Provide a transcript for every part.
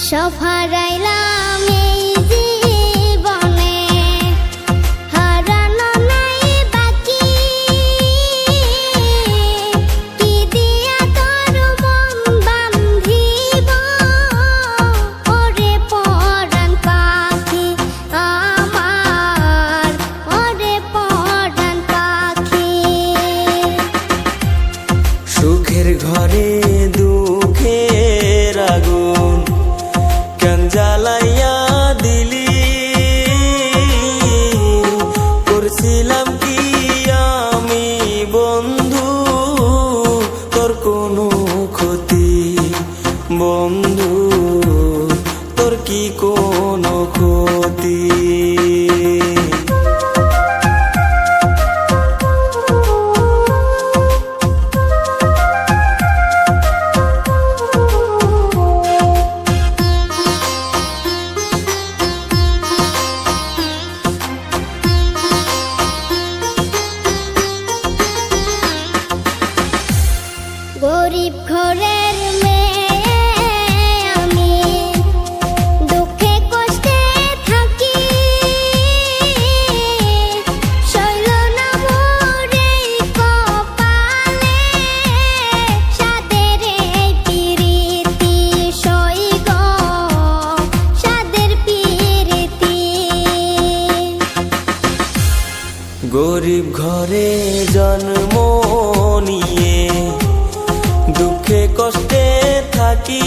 সব হারাইলাম এই জীবনে, হারানো নাই বাকি। কি দিয়া তোর মন বান্ধিব, ওরে পরাণ পাখি আমার, ওরে পরাণ পাখি। সুখের ঘরে দুঃখের আগুন কেন জ্বালাইয়া দিলি, করছিলাম কি আমি বন্ধু তোর কোনো ক্ষতি, বন্ধু তোর কি কোনো ক্ষতি। গরিব ঘরের মেয়ে আমি, দুঃখে কষ্টে থাকি। সইল না মোর এই কপালে, সাদের এই পিরিতি সই গো, সাদের পিরিতি। গরিব ঘরে জন্ম নিয়ে দুঃখে কষ্টে থাকি,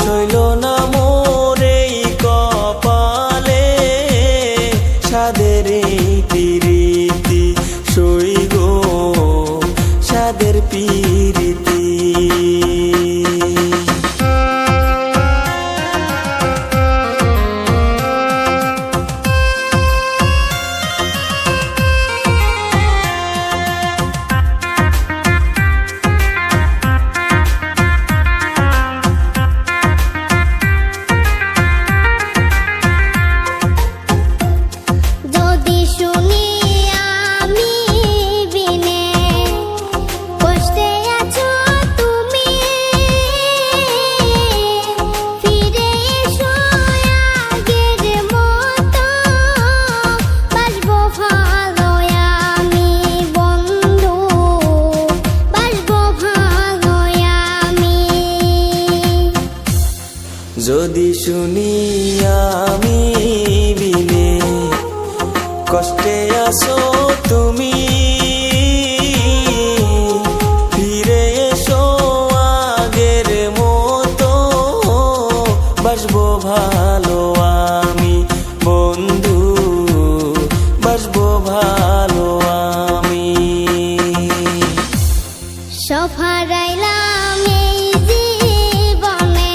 সইল না মোর এই কপালে, সাদের এই পিরিতি সই গো, সাদের পিরিতি। যদি শুনি আমি বিনে কষ্টে আছো তুমি, ফিরে এসো আগের মতো, বাসবো ভালো আমি বন্ধু, বাসবো ভালো আমি। যদি শুনি আমি বিনে কষ্টে আছো তুমি, ফিরে এসো আগের মতো, বাসবো ভালো আমি বন্ধু, বাসবো ভালো আমি। সব হারাইলাম এই জীবনে,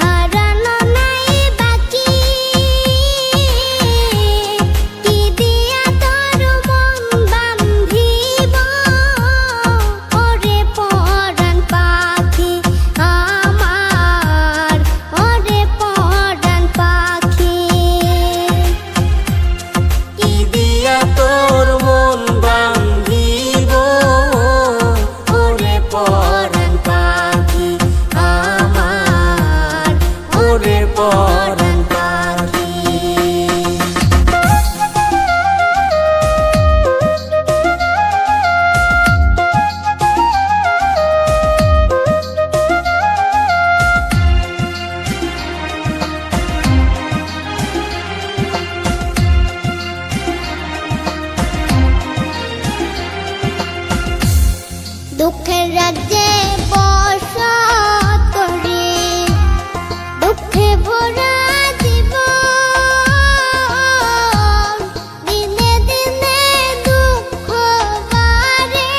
হারানো নাই বাকি। কি দিয়া তোর মন বান্ধিব, ওরে পরাণ পাখি আমার, ওরে পরাণ পাখি। কি দিয়া তোর মন বান্ধিব, ওরে পরাণ পাখি আমার, ওরে পরাণ পাখি। দুঃখের রাজ্যে বসত করি, দুঃখে ভরা জীবন, দিনে দিনে দুঃখ বাড়ে,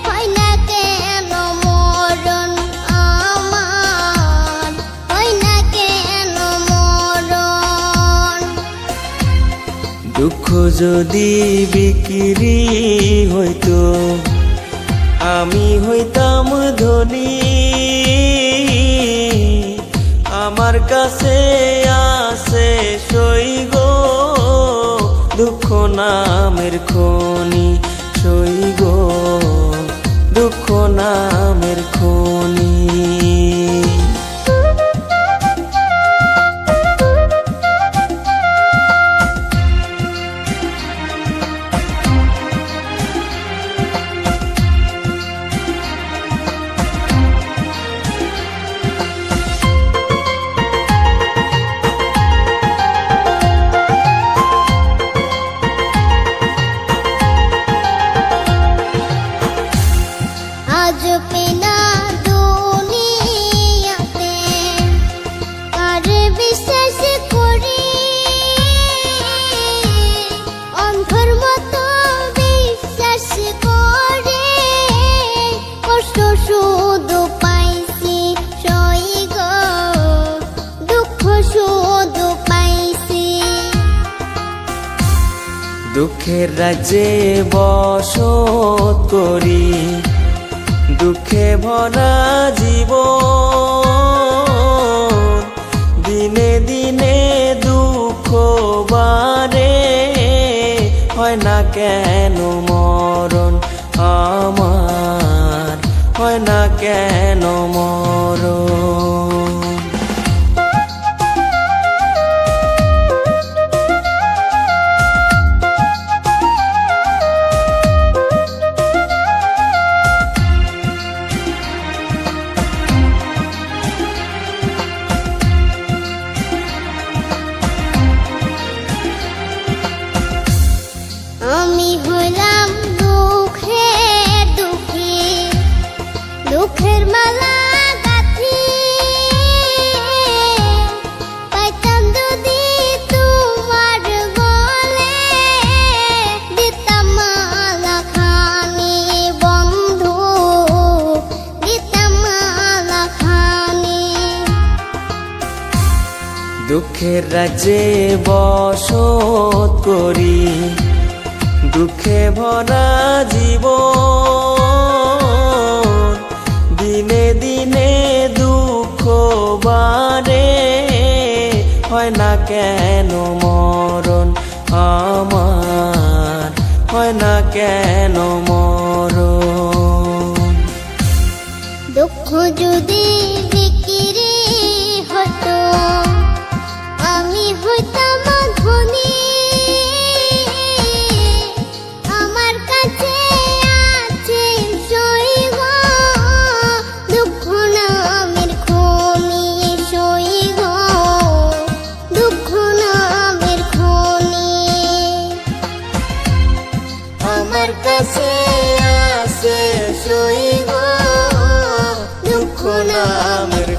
হয় না কেন মরণ আমার, হয় না কেন মরণ। দুঃখ যদি বিক্রি হইতো, আমি হইতাম ধনী, আমার কাছে আছে সই গো, দুঃখ নামের খনি সই গো, দুঃখ দুঃখ নামের খনি। আজ পেনা দুনিয়াতে কার বিশ্বাস করি, অন্ধর মতো বিশ্বাস করে কষ্ট শুধু পাইছি সইগ, দুঃখ শুধু পাইছি। দুঃখের রাজ্যে বসত করি, দুঃখে ভরা জীবন, দিনে দিনে দুঃখ বাড়ে, হয় না কেন মরণ আমার, হয় না কেন মরণ। আমি হইলাম দুঃখের দুঃখী, দুঃখের মালা গাঁথি, পাইতাম যদি তোমার গলে, দিতাম মালা খানি বন্ধু, দিতাম মালা খানি। দুঃখের রাজ্যে বসত করি, দুঃখে ভরা জীবন, দিনে দিনে দুঃখ বাড়ে, হয় না কেন মরণ আমার, হয় না কেন মরণ। দুঃখ যদি বিক্রি হতো আমি হইতাম ধনী, আমার কাছে আছে সইগ, দুঃখ নামের খনি সইগ, দুঃখ নামের খনি। আমার কাছে আছে সইগ, দুঃখ নামের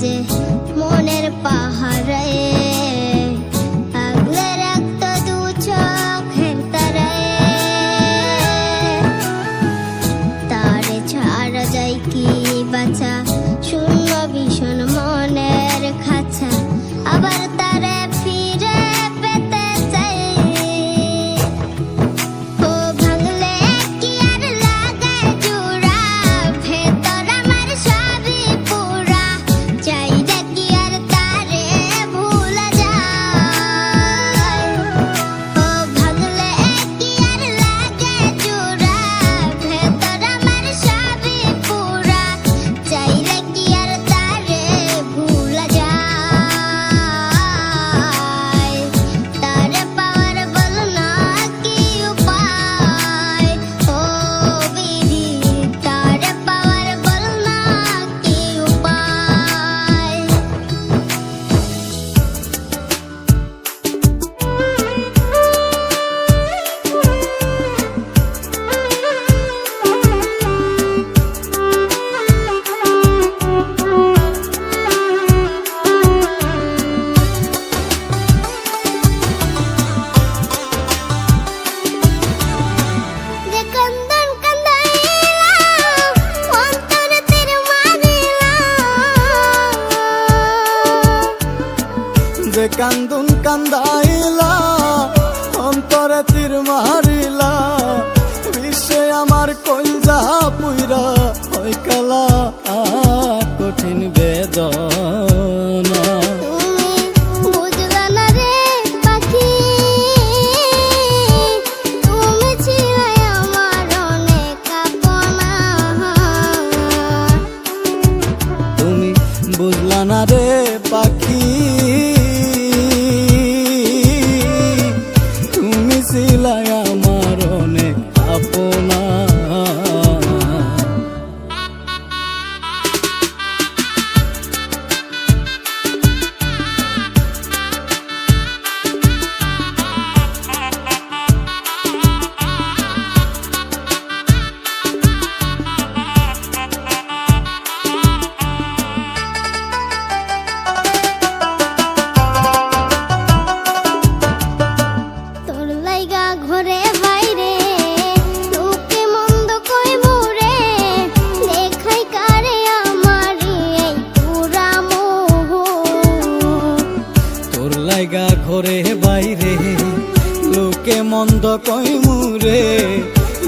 যে মনের পাহাড়ে আগলে রাখত দু চোখের তারায় তারে ছাড়া যায় কি বাঁচা শূন্য ভীষণ মনের খাঁচা আবার তারে ফিরে পেতে চাই ও ভাঙলে কি আর লাগে জোড়া ভেতর আমার সবই পুরা চাইলে কি আর তারে ভুলা যায় ও ভাঙলে কি আর লাগে জোড়া ভেতর আমার সবই পুরা চাইলে কি আর তারে ভুলা যায় তারে পাওয়ার বল না কি উপায় ও বিধি তারে পাওয়ার বল না কি উপায় যে কান্দন কান্দাইলা অন্তরে তীর মারিলা যে কান্দুন কান্দাইলা অন্তরে তীর মারিলা বিশ্বে আমার কলজা পুইরা হয় কালা কঠিন বেদনা তুমি বুঝলা না রে পাখি তুমি ছিলে আমার অনেক আপনা তুমি বুঝলা না রে পাখি তুমি ছিলাই আমার অনেক আপনা তোর লাইগা ঘরে বাইরে লোকে মন্দ কই মুরে দেখাই কারে আমারি এই পুরা মোহ তোর লাইগা ঘরে বাইরে লোকে মন্দ কইমুরে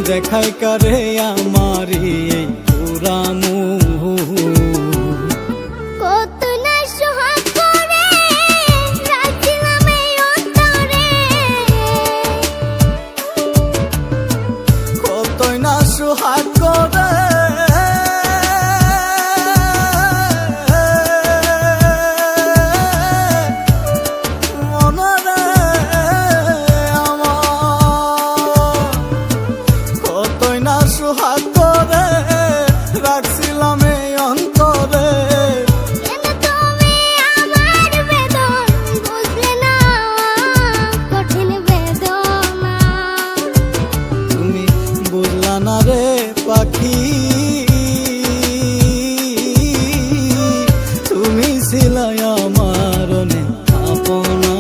দেখাই কারে আমারি এই পুরা মুহ কত না সোহাগ করে রাখিলাম এই অন্তরে কতই না সুহাগ করে মনরে আমার কতই না সুহাগ করে রাখছিলাম এই অন্তরে কেন তুমি আমার বেদন বুঝলে না কঠিন বেদনা তুমি বুঝলা না রে পাখি তুমি ছিলাই আমার অনেক আপনা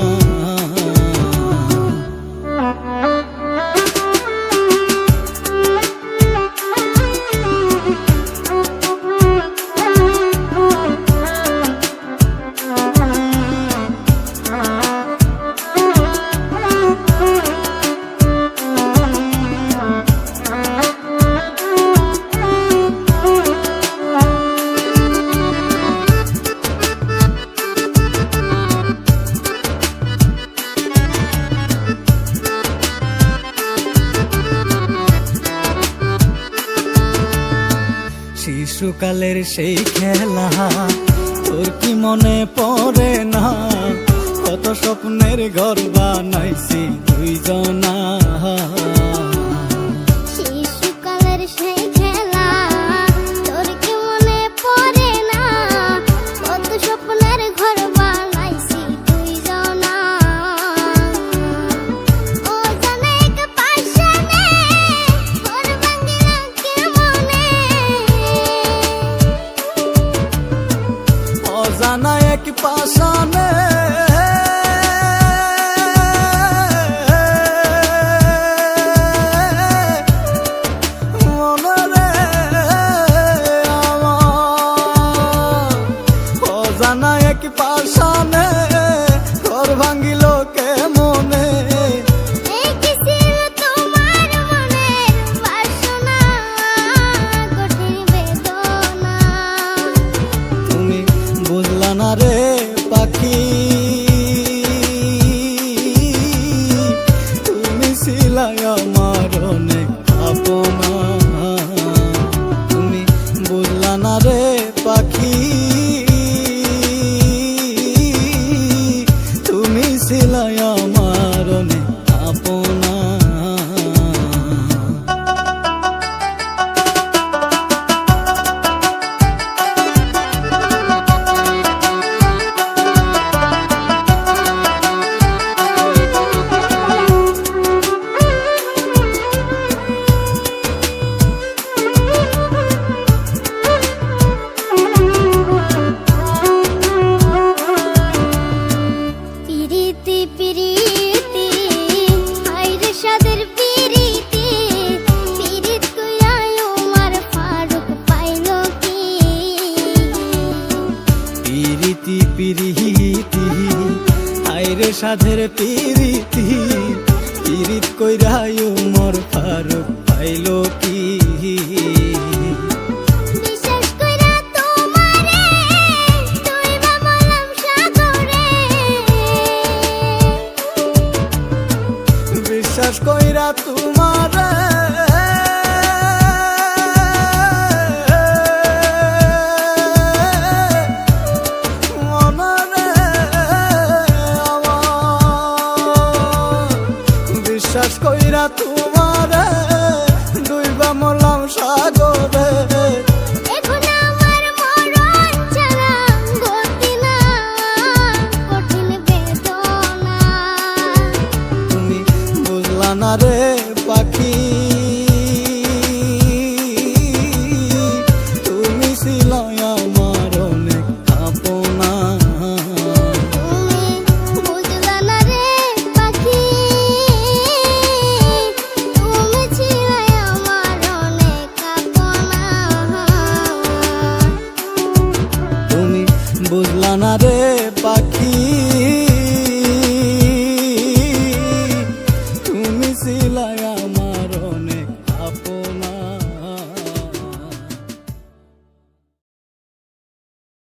শিশুকালের সেই খেলা তোর কি মনে পড়ে না কত স্বপ্নের ঘর বানাইছি দুইজনা শিশুকালের সেই খেলা তোর কি মনে পড়ে না কত স্বপ্নের ঘর বানাইছি দুইজনা ও জানে এক পাশানে ঘর ভাঙিলা কেমনে অজানা এক পাশানে মনরে আমার অজানা এক পাশানে ঘর ভাঙিল কে মনে এই কি ছিল তোমার মনের বাসনা, কঠিন বেদনা। তুমি বুঝলা না রে পাখি তুমি ছিলাই আমার অনেক আপনা তুমি বুঝলা না রে পাখি তুমি ছিলাই আমার অনেক আপনা পিরিতি পিরিতি হায়রে সাদের পিরিতি, পিরিত কইরা আমার ফারুক পাইল কি? পিরিতি পিরিতি আইরে সাধের পিরিতি পিরিত কইরাই মোর ফারুক পাইল কি বিশ্বাস কইরা তোমারে তুইবা বললাম সাগরে, বিশ্বাস কইরা তোমারে মনরে আমার বিশ্বাস কইরা তোমারে ডুইবা মরলাম সাগরে এখন আমার মরণ ছাড়া গতি না, কঠিন বেদনা। তুমি বুঝলা না রে পাখি তুমি ছিলাই আমার অনেক আপনা তুমি বুঝলা না রে পাখি, তুমি ছিলে আমার অনেক আপনা। তুমি বুঝলা না রে পাখি তুমি ছিলাই আমার অনেক আপনা